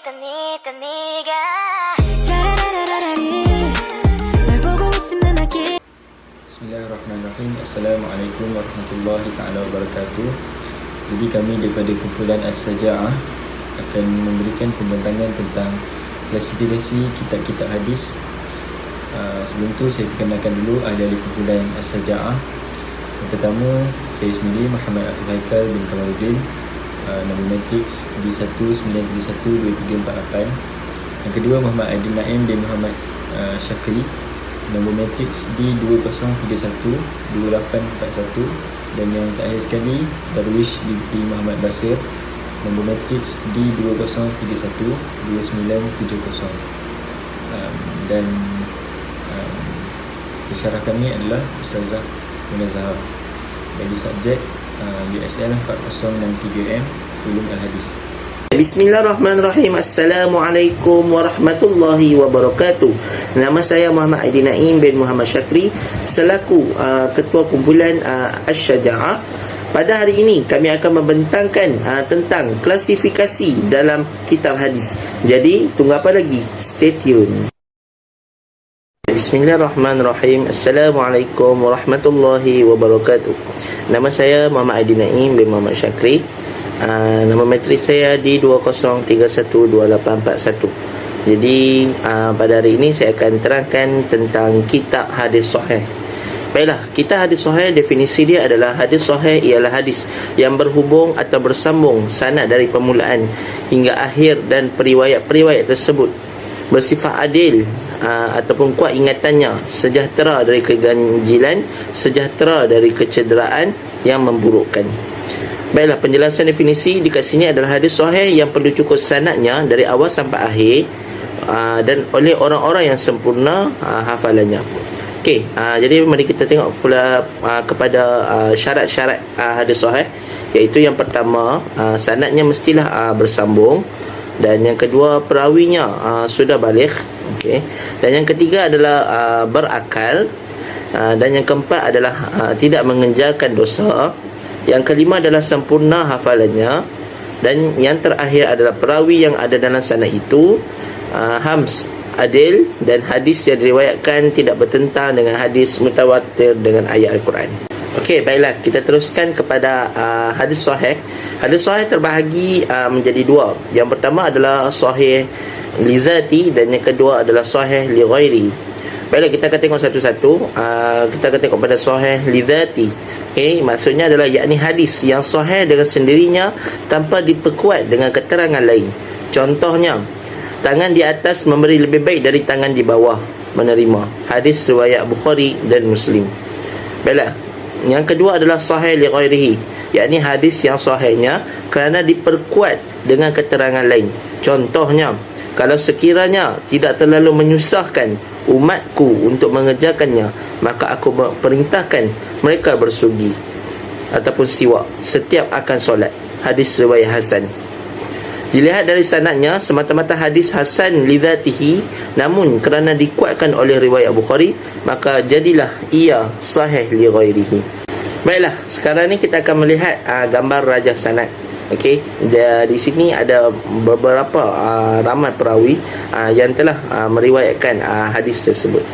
Bismillahirrahmanirrahim. Assalamualaikum warahmatullahi ta'ala wabarakatuh. Jadi kami daripada kumpulan As-Saja'ah akan memberikan pembentangan tentang klasifikasi kitab-kitab hadis. Sebelum tu saya perkenalkan dulu ahli kumpulan As-Saja'ah. Yang pertama, saya sendiri Muhammad Afif Haikal bin Kamaluddin, nombor matriks D19312348. Yang kedua, Muhammad Aidil Naim bin Muhammad Syakri, nombor matriks D21312841. Dan yang terakhir sekali, Darwish binti Muhammad Basir, nombor matriks D21312970. Dan pensyarah kami adalah Ustazah Munazahah bagi subjek USL 4063M Ulum Al-Hadis. Bismillahirrahmanirrahim. Assalamualaikum warahmatullahi wabarakatuh. Nama saya Muhammad Aidil Naim bin Muhammad Syakri, selaku Ketua Kumpulan As-Saja'ah. Pada hari ini kami akan membentangkan tentang klasifikasi dalam kitab hadis. Jadi tunggu apa lagi? Stay tune. Bismillahirrahmanirrahim. Assalamualaikum warahmatullahi wabarakatuh. Nama saya Muhammad Aidil Naim bin Muhammad Syakri. Nama matriks saya D20312841. Jadi pada hari ini saya akan terangkan tentang kitab hadis sahih. Baiklah, kitab hadis sahih, definisi dia adalah hadis sahih ialah hadis yang berhubung atau bersambung sanad dari permulaan hingga akhir, dan periwayat-periwayat tersebut bersifat adil ataupun kuat ingatannya, sejahtera dari keganjilan, sejahtera dari kecederaan yang memburukkan. Baiklah, penjelasan definisi dekat sini adalah hadis sahih yang perlu cukup sanadnya dari awal sampai akhir, dan oleh orang-orang yang sempurna hafalannya. Okey, jadi mari kita tengok pula kepada syarat-syarat hadis sahih, iaitu yang pertama, sanadnya mestilah bersambung, dan yang kedua, perawinya sudah baligh. Okey, dan yang ketiga adalah berakal, dan yang keempat adalah tidak mengenjalkan dosa. Yang kelima adalah sempurna hafalannya, dan yang terakhir adalah perawi yang ada dalam sanad itu hams, adil, dan hadis yang diriwayatkan tidak bertentang dengan hadis mutawatir dengan ayat Al-Quran. Okey, baiklah, kita teruskan kepada hadis sahih. Hadis sahih terbahagi menjadi dua. Yang pertama adalah sahih li zati, dan yang kedua adalah sahih li ghairi. Baiklah, kita akan tengok satu-satu. Kita akan tengok pada sahih li zati. Okay, maksudnya adalah yakni hadis yang sahih dengan sendirinya tanpa diperkuat dengan keterangan lain. Contohnya, tangan di atas memberi lebih baik dari tangan di bawah menerima. Hadis riwayat Bukhari dan Muslim. Baiklah, yang kedua adalah sahih li ghairihi, yakni hadis yang sahihnya kerana diperkuat dengan keterangan lain. Contohnya, kalau sekiranya tidak terlalu menyusahkan umatku untuk mengerjakannya, maka aku perintahkan mereka bersugi ataupun siwak setiap akan solat. Hadis riwayat Hasan. Dilihat dari sanadnya, semata-mata hadis Hasan li dzatihi, namun kerana dikuatkan oleh riwayat Bukhari, maka jadilah ia sahih li ghairihi. Baiklah, sekarang ni kita akan melihat gambar rajah sanad. Okey, di sini ada beberapa ramai perawi yang telah meriwayatkan hadis tersebut.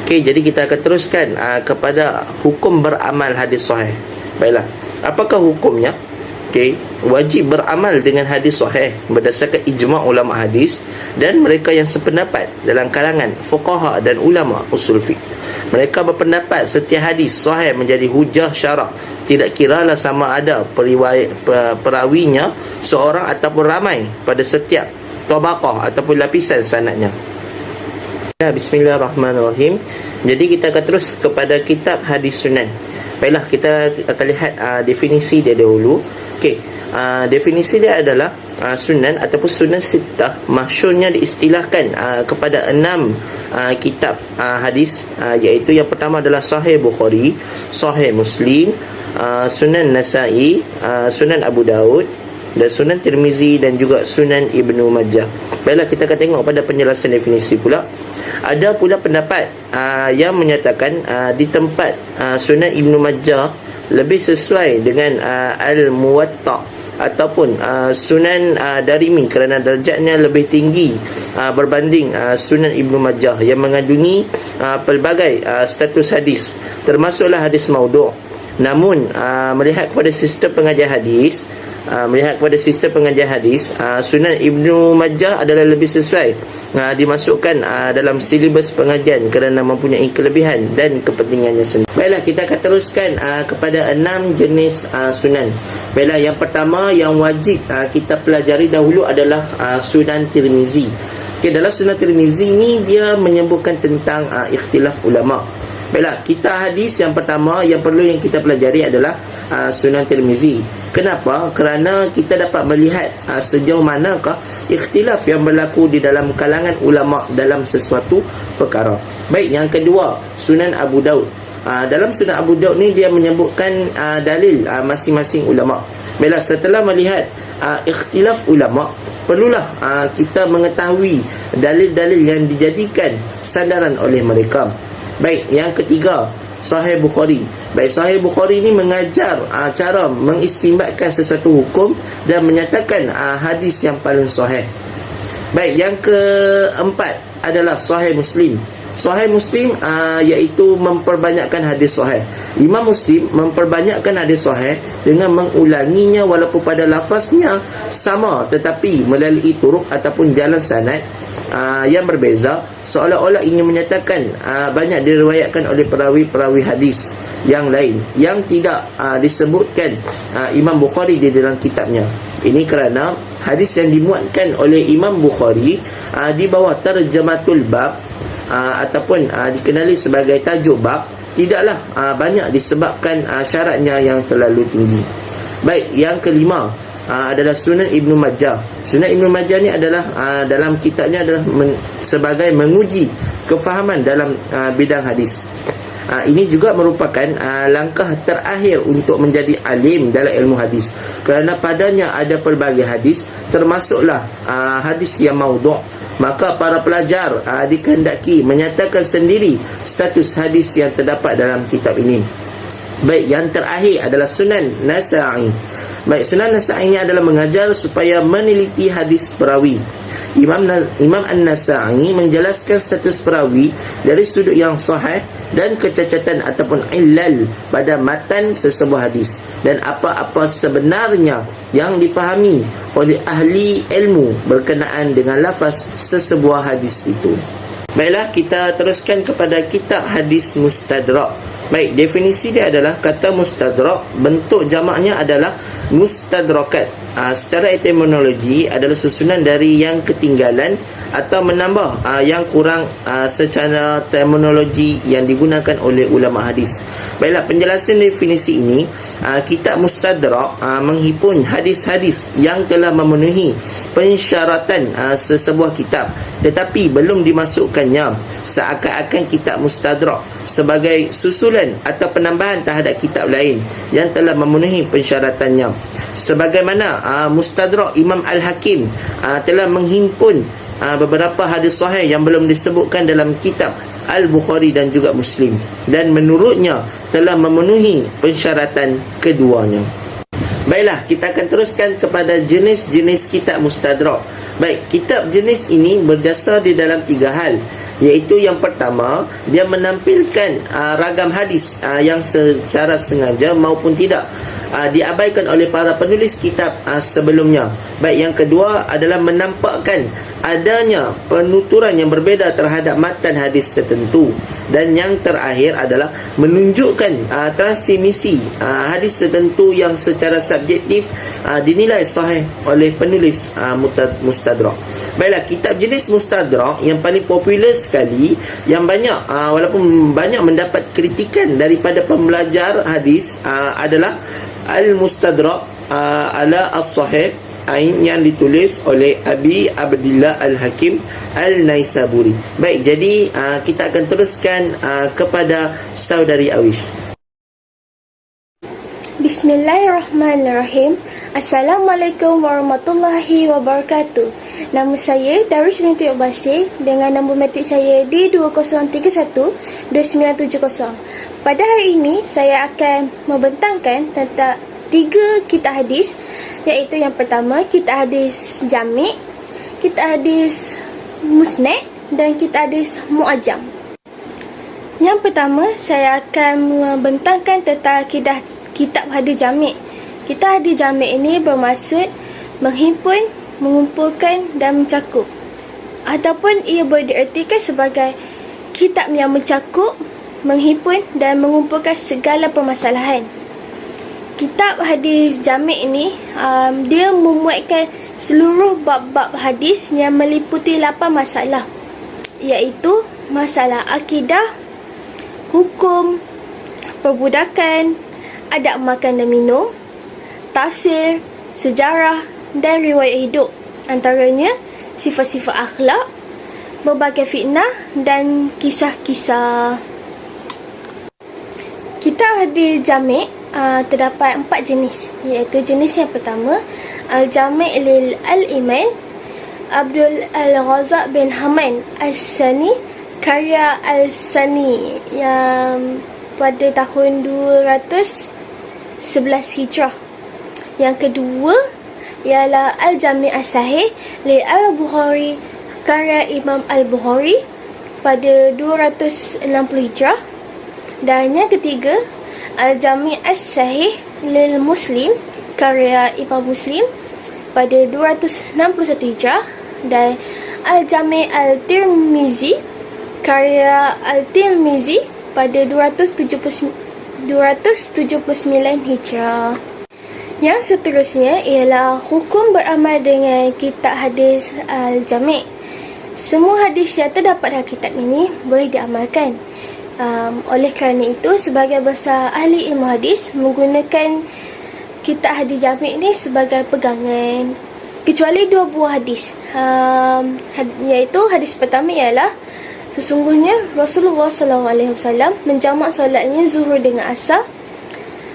Okey, jadi kita akan teruskan kepada hukum beramal hadis sahih. Baiklah, apakah hukumnya? Okey, wajib beramal dengan hadis sahih berdasarkan ijma' ulama hadis dan mereka yang sependapat dalam kalangan fuqaha dan ulama usul fiqh. Mereka berpendapat setiap hadis sahih menjadi hujah syarah, tidak kiralah sama ada perawinya seorang ataupun ramai pada setiap tabaqah ataupun lapisan sanadnya. Bismillahirrahmanirrahim. Jadi kita akan terus kepada kitab hadis sunan. Baiklah, kita akan lihat definisi dia dahulu. Okey, definisi dia adalah sunan ataupun sunan sittah, masyhurnya diistilahkan kepada 6 kitab hadis, iaitu yang pertama adalah Sahih Bukhari, Sahih Muslim, Sunan Nasa'i, Sunan Abu Daud, dan Sunan Tirmizi, dan juga Sunan Ibnu Majah. Baiklah, kita akan tengok pada penjelasan definisi pula. Ada pula pendapat yang menyatakan di tempat Sunan Ibnu Majah lebih sesuai dengan Al-Muwatta, ataupun Sunan Darimi kerana darjatnya lebih tinggi berbanding Sunan Ibnu Majah yang mengandungi pelbagai status hadis, termasuklah hadis maudhu'. Namun melihat kepada sistem pengajian hadis, Sunan Ibnu Majah adalah lebih sesuai dimasukkan dalam silibus pengajian kerana mempunyai kelebihan dan kepentingannya sendiri. Baiklah, kita akan teruskan kepada 6 jenis sunan. Baiklah, yang pertama yang wajib kita pelajari dahulu adalah Sunan Tirmizi. Okay, dalam Sunan Tirmizi ni dia menyebutkan tentang ikhtilaf ulama'. Baiklah, kita hadis yang pertama yang perlu yang kita pelajari adalah Sunan Tirmizi. Kenapa? Kerana kita dapat melihat sejauh manakah ikhtilaf yang berlaku di dalam kalangan ulama' dalam sesuatu perkara. Baik, yang kedua, Sunan Abu Daud. Dalam Sunan Abu Daud ni dia menyebutkan dalil masing-masing ulama'. Baiklah, setelah melihat ikhtilaf ulama', perlulah kita mengetahui dalil-dalil yang dijadikan sandaran oleh mereka. Baik, yang ketiga, Sahih Bukhari. Baik, Sahih Bukhari ini mengajar cara mengistinbatkan sesuatu hukum dan menyatakan hadis yang paling sahih. Baik, yang keempat adalah Sahih Muslim. Sahih Muslim iaitu memperbanyakkan hadis sahih. Imam Muslim memperbanyakkan hadis sahih dengan mengulanginya walaupun pada lafaznya sama, tetapi melalui turuk ataupun jalan sanad yang berbeza, seolah-olah ingin menyatakan banyak diriwayatkan oleh perawi-perawi hadis yang lain yang tidak disebutkan Imam Bukhari di dalam kitabnya. Ini kerana hadis yang dimuatkan oleh Imam Bukhari di bawah tarjamatul bab ataupun dikenali sebagai tajuk bab tidaklah banyak disebabkan syaratnya yang terlalu tinggi. Baik, yang kelima adalah Sunan Ibnu Majah. Sunan Ibnu Majah ni adalah dalam kitabnya adalah sebagai menguji kefahaman dalam bidang hadis. Ini juga merupakan langkah terakhir untuk menjadi alim dalam ilmu hadis, kerana padanya ada pelbagai hadis, termasuklah hadis yang maudhu'. Maka para pelajar dikehendaki menyatakan sendiri status hadis yang terdapat dalam kitab ini. Baik, yang terakhir adalah Sunan Nasa'i. Baik, Sunan Nasa'i ini adalah mengajar supaya meneliti hadis perawi. Imam An-Nasa'i menjelaskan status perawi dari sudut yang sahih dan kecacatan ataupun illal pada matan sesebuah hadis, dan apa-apa sebenarnya yang difahami oleh ahli ilmu berkenaan dengan lafaz sesebuah hadis itu. Baiklah, kita teruskan kepada kitab hadis mustadrak. Baik, definisi dia adalah kata mustadrak, bentuk jamaknya adalah mustadrakat. Secara etimologi adalah susunan dari yang ketinggalan atau menambah yang kurang secara terminologi yang digunakan oleh ulama hadis. Baiklah, penjelasan definisi ini, kitab mustadrak menghimpun hadis-hadis yang telah memenuhi pensyaratan sesebuah kitab tetapi belum dimasukkannya, seakan-akan kitab mustadrak sebagai susulan atau penambahan terhadap kitab lain yang telah memenuhi pensyaratannya. Sebagaimana Mustadrak Imam Al-Hakim telah menghimpun beberapa hadis sahih yang belum disebutkan dalam kitab Al-Bukhari dan juga Muslim, dan menurutnya telah memenuhi pensyaratan keduanya. Baiklah, kita akan teruskan kepada jenis-jenis kitab Mustadrak. Baik, kitab jenis ini berdasar di dalam 3 hal, iaitu yang pertama, dia menampilkan ragam hadis yang secara sengaja maupun tidak diabaikan oleh para penulis kitab sebelumnya. Baik, yang kedua adalah menampakkan adanya penuturan yang berbeza terhadap matan hadis tertentu, dan yang terakhir adalah menunjukkan transmisi hadis tertentu yang secara subjektif dinilai sahih oleh penulis mustadrak. Baiklah, kitab jenis mustadrak yang paling popular sekali, yang banyak walaupun banyak mendapat kritikan daripada pembelajar hadis adalah Al-Mustadrak ala As-Sahih, yang ditulis oleh Abi Abdillah Al-Hakim Al-Naisaburi. Baik, jadi kita akan teruskan kepada saudari Awish. Bismillahirrahmanirrahim. Assalamualaikum warahmatullahi wabarakatuh. Nama saya Darwish binti Obasir dengan nombor matrik saya D20312970. Pada hari ini saya akan membentangkan tentang 3 kitab hadis Iaitu yang pertama, kita hadis jami', kita hadis musnad, dan kita hadis mu'ajam. Yang pertama, saya akan membentangkan tentang kitab hadis jami'. Kitab hadis jami' ini bermaksud menghimpun, mengumpulkan dan mencakup. Ataupun ia boleh diartikan sebagai kitab yang mencakup, menghimpun dan mengumpulkan segala permasalahan. Kitab hadis jami' ini dia memuatkan seluruh bab-bab hadis yang meliputi 8 masalah, iaitu masalah akidah, hukum, perbudakan, adab makan dan minum, tafsir, sejarah dan riwayat hidup. Antaranya sifat-sifat akhlak, berbagai fitnah dan kisah-kisah. Kitab hadis jami' terdapat 4 jenis, iaitu jenis yang pertama Al-Jami' lil Al-Iman Abdul Al-Razak bin Haman Al-Sani, karya Al-Sani yang pada tahun 211 Hijrah. Yang kedua ialah Al-Jami' As-Sahih li Al-Bukhari, karya Imam Al-Bukhari pada 260 Hijrah. Dan yang ketiga, Al-Jami' As-Sahih lil Muslim, karya Imam Muslim pada 261 Hijrah. Dan Al-Jami' Al-Tirmizi, karya Al-Tirmizi pada 279 Hijrah. Yang seterusnya ialah hukum beramal dengan kitab hadis Al-Jami'. Semua hadis yang terdapat dalam kitab ini boleh diamalkan. Oleh kerana itu, sebagai besar ahli ilmu hadis menggunakan kitab hadis jami' ini sebagai pegangan, kecuali 2 buah hadis, iaitu hadis pertama ialah sesungguhnya Rasulullah SAW menjamak solatnya zuhur dengan asar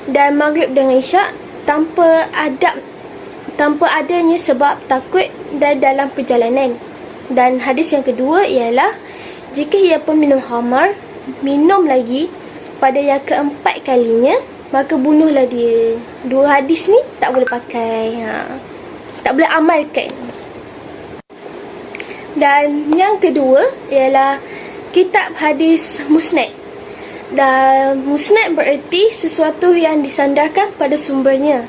dan maghrib dengan isyak tanpa adanya sebab takut dan dalam perjalanan. Dan hadis yang kedua ialah jika ia peminum khamar minum lagi pada yang keempat kalinya, maka bunuhlah dia. 2 hadis ni tak boleh pakai, tak boleh amalkan. Dan yang kedua ialah kitab hadis musnad. Dan musnad bererti sesuatu yang disandarkan pada sumbernya.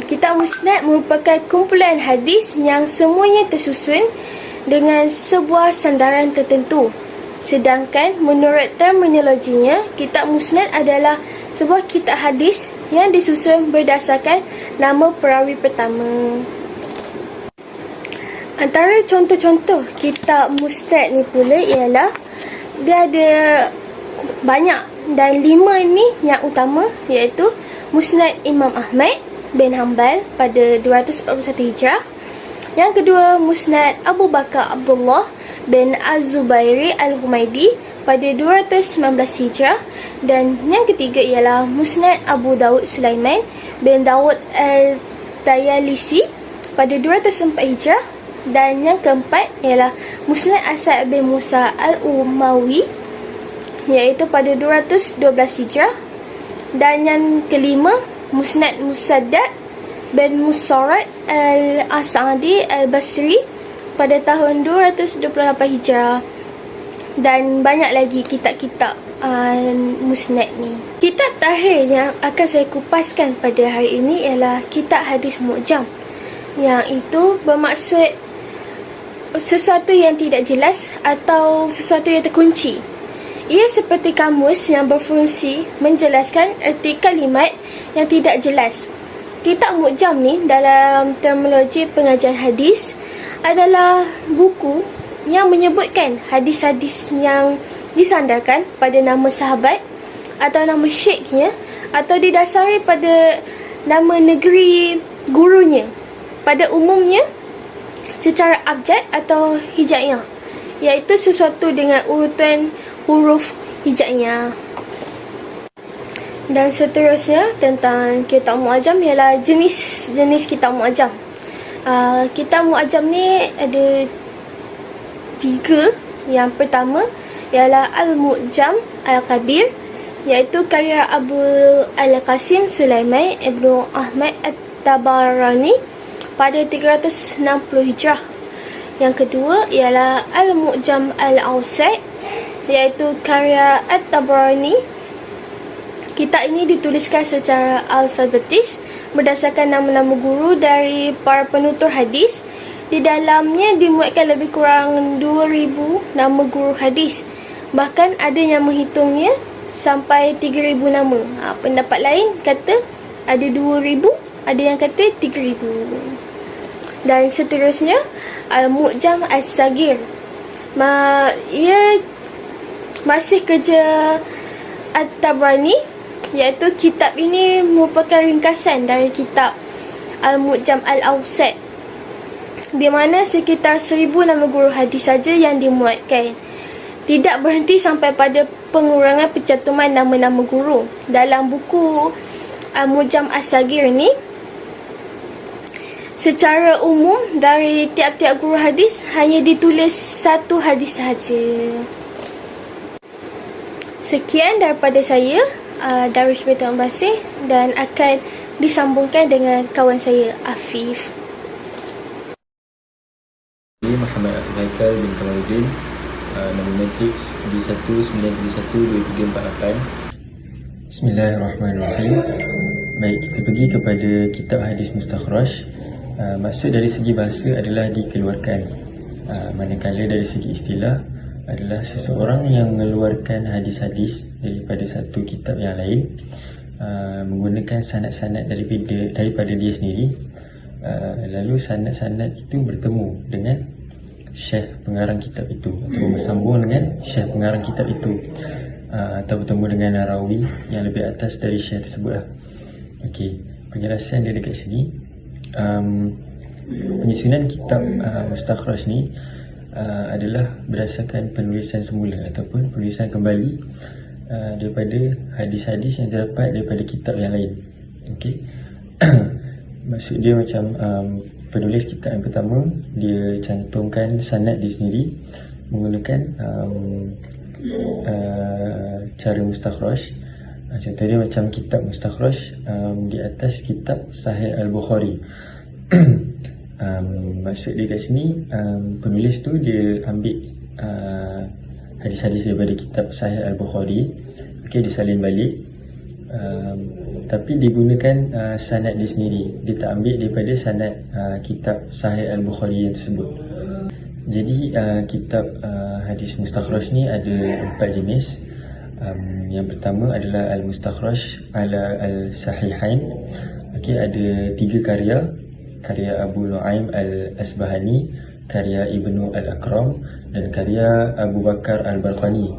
Kitab musnad merupakan kumpulan hadis yang semuanya tersusun dengan sebuah sandaran tertentu. Sedangkan menurut terminologinya, kitab musnad adalah sebuah kitab hadis yang disusun berdasarkan nama perawi pertama. Antara contoh-contoh kitab musnad ni pula ialah dia ada banyak, dan 5 ini yang utama, iaitu Musnad Imam Ahmad bin Hanbal pada 241 Hijrah. Yang kedua, Musnad Abu Bakar Abdullah bin Az-Zubairi Al-Humaidi pada 219 Hijrah. Dan yang ketiga ialah Musnad Abu Dawud Sulaiman bin Dawud Al-Tayalisi pada 204 Hijrah. Dan yang keempat ialah Musnad Asad bin Musa Al-Umawi, iaitu pada 212 Hijrah. Dan yang kelima, Musnad Musaddad bin Musarrad Al-As'adi Al-Basri pada tahun 228 Hijrah. Dan banyak lagi kitab-kitab musnad ni. Kitab terakhir yang akan saya kupaskan pada hari ini ialah kitab hadis mu'jam, yang itu bermaksud sesuatu yang tidak jelas atau sesuatu yang terkunci. Ia seperti kamus yang berfungsi menjelaskan erti kalimat yang tidak jelas. Kitab mu'jam ni dalam terminologi pengajian hadis adalah buku yang menyebutkan hadis-hadis yang disandarkan pada nama sahabat atau nama syekhnya, atau didasari pada nama negeri gurunya, pada umumnya secara abjad atau hijaiyah, iaitu sesuatu dengan urutan huruf hijaiyah. Dan seterusnya tentang kitab mu'jam ialah jenis-jenis kitab mu'jam. Kitab mu'jam ni ada 3. Yang pertama ialah Al-Mu'jam Al-Kabir, iaitu karya Abu Al-Qasim Sulaiman Ibnu Ahmad At-Tabarani pada 360 Hijrah. Yang kedua ialah Al-Mu'jam Al-Awsat, iaitu karya At-Tabarani. Kitab ini dituliskan secara alfabetis berdasarkan nama-nama guru dari para penutur hadis. Di dalamnya dimuatkan lebih kurang 2,000 nama guru hadis. Bahkan ada yang menghitungnya sampai 3,000 nama. Pendapat lain kata ada 2,000, ada yang kata 3,000. Dan seterusnya Al-Mu'jam As-Sagir. Ia masih kerja At-Tabarani, iaitu kitab ini merupakan ringkasan dari kitab Al-Mu'jam Al-Awsat, di mana sekitar 1,000 nama guru hadis saja yang dimuatkan. Tidak berhenti sampai pada pengurangan pencantuman nama-nama guru. Dalam buku Al-Mu'jam As-Sagir ini, secara umum dari tiap-tiap guru hadis hanya ditulis satu hadis sahaja. Sekian daripada saya, Darwish binti Ambasih, dan akan disambungkan dengan kawan saya, Afif. Muhammad Afif Haikal bin Kamaluddin, nama matrix D193123448. Bismillahirrahmanirrahim. Baik, kita pergi kepada kitab hadis mustakhraj. Maksud dari segi bahasa adalah dikeluarkan, manakala dari segi istilah adalah seseorang yang mengeluarkan hadis-hadis daripada satu kitab yang lain, menggunakan sanad-sanad daripada dia sendiri, lalu sanad-sanad itu bertemu dengan syekh pengarang kitab itu, atau bersambung dengan syekh pengarang kitab itu, atau bertemu dengan rawi yang lebih atas dari syekh tersebut. Okey, penjelasan dia dekat sini. Penyusunan kitab mustakhraj ni adalah berdasarkan penulisan semula ataupun penulisan kembali daripada hadis-hadis yang terdapat daripada kitab yang lain. Okey. Maksud dia macam penulis kitab yang pertama dia cantumkan sanad dia sendiri menggunakan cara mustakhraj. Contohnya macam kitab mustakhraj di atas kitab Sahih Al-Bukhari. Maksud dia kat sini, penulis tu dia ambil hadis-hadis daripada kitab Sahih Al-Bukhari, dia salin balik, tapi dia gunakan sanad dia sendiri. Dia tak ambil daripada sanad kitab Sahih Al-Bukhari yang tersebut. Jadi kitab hadis mustakhraj ni ada 4 jenis. Yang pertama adalah Al-Mustakhraj ala Al-Sahihain. Ada 3 karya Abu Nu'aim Al-Asbahani, karya Ibnu Al-Akram, dan karya Abu Bakar Al-Balqani.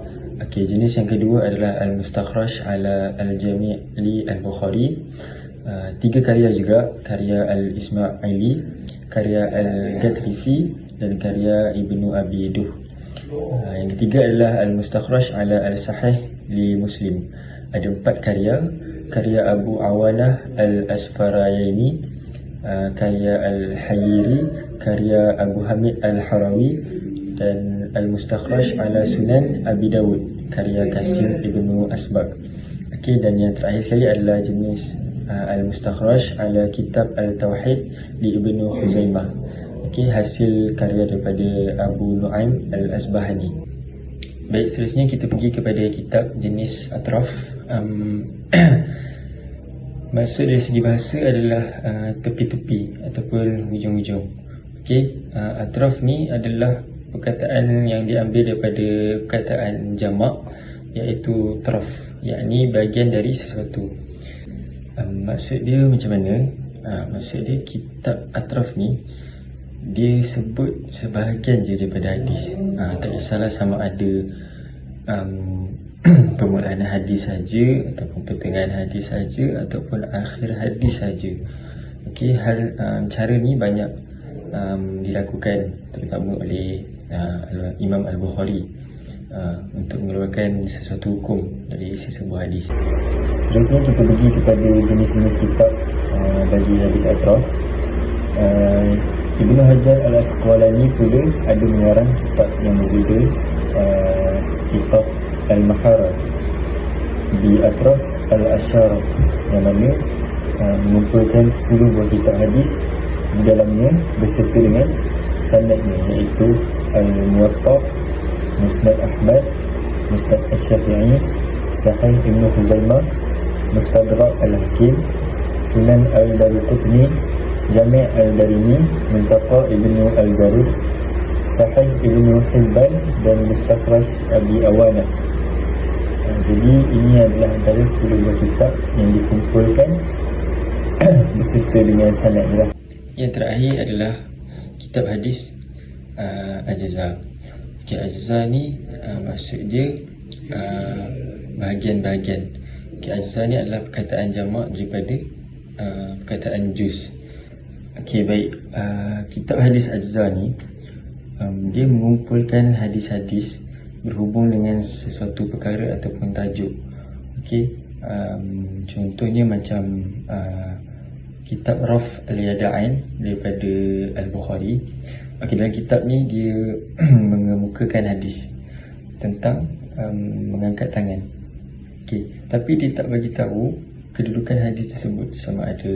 Jenis yang kedua adalah Al-Mustakhraj ala Al-Jami' li Al-Bukhari. 3 karya juga, karya Al-Ismaili, karya Al-Gatrifi, dan karya Ibnu Abi Duh. Yang ketiga adalah Al-Mustakhraj ala Al-Sahih li Muslim. Ada 4 karya Abu Awanah Al-Asfarayaini, karya Al-Hayiri, karya Abu Hamid Al-Harawi, dan Al-Mustakhraj ala Sunan Abi Dawud, karya Qasim Ibnu Asbaq. Dan yang terakhir sekali adalah jenis Al-Mustakhraj ala Kitab Al-Tauhid li Ibnu Khuzaimah. Hasil karya daripada Abu Nu'aim Al-Asbahani. Baik, seterusnya kita pergi kepada kitab jenis atraf. Maksud dari segi bahasa adalah tepi-tepi ataupun hujung-hujung. Atraf ni adalah perkataan yang diambil daripada perkataan jamak, iaitu traf, yakni bahagian dari sesuatu. Maksud dia macam mana? Maksud dia kitab atraf ni dia sebut sebahagian je daripada hadis. Tak kisahlah sama ada permulaan hadis saja, ataupun pertengahan hadis saja, ataupun akhir hadis saja. Cara ni banyak dilakukan terutama oleh Imam Al-Bukhari untuk mengeluarkan sesuatu hukum dari sebuah hadis. Seterusnya kita pergi kepada jenis-jenis kitab bagi hadis atraf. Ibnu Hajar Al-Asqalani pula ada mengarang kitab yang berjudul Itaf Al-Mahara bi Atraf Al-Ashar, yang mana mengumpulkan 10 buah kitab hadis di dalamnya beserta dengan sanadnya, iaitu Al-Muwatta, Musnad Ahmad, Musnad Asy-Syafi'i, Sahih Ibn Khuzaimah, Mustadrak Al-Hakim, Sunan Al-Darqutni, Jami' Al-Darimi, Muntaqa Ibn Al-Jarud, Sahih Ibn Hibban dan Mustakhraj Abi Awana. Jadi ini adalah antara 10 buah kitab yang dikumpulkan beserta dengan sanadnya. Yang terakhir adalah kitab hadis Ajza. Ajza ni maksud dia bahagian-bahagian. Ajza ni adalah perkataan jamak daripada perkataan juz. Baik, kitab hadis Ajza ni dia mengumpulkan hadis-hadis berhubung dengan sesuatu perkara ataupun tajuk. Contohnya macam kitab Raf Al-Yada'ain daripada Al-Bukhari. Dalam kitab ni dia mengemukakan hadis tentang mengangkat tangan. Tapi dia tak bagi tahu kedudukan hadis tersebut, sama ada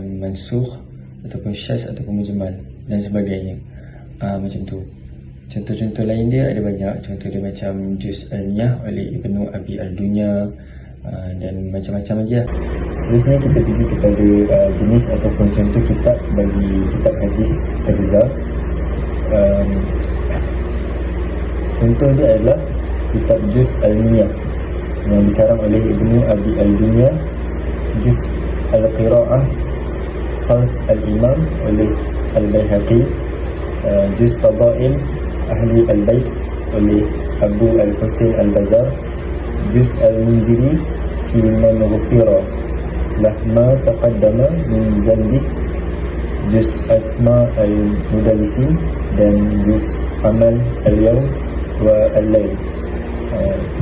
mansukh ataupun syaz ataupun mujmal dan sebagainya. Macam tu. Contoh-contoh lain dia ada banyak. Contoh dia macam Juz Al-Niyah oleh Ibnu Abi Al-Dunya, dan macam-macam lagi lah. Seterusnya kita pergi kepada jenis ataupun contoh kitab bagi kitab hadis Ajza. Contoh dia adalah kitab Juz Al-Niyah yang dikarang oleh Ibnu Abi Al-Dunya, Juz Al-Qira'ah Khalf Al-Imam oleh Al-Baihaqi, Juz Fadail Ahli Al-Bait oleh Abu Al-Husain Al-Bazar, Juz Al-Munziri fi man ghufira lah ma taqaddama min zanbi, Juz Asma Al-Mudallisin dan Juz Amal Al-Yawm wa Al-Lail.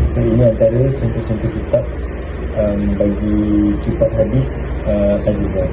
So ini antara contoh-contoh kitab bagi kitab hadis Ajza.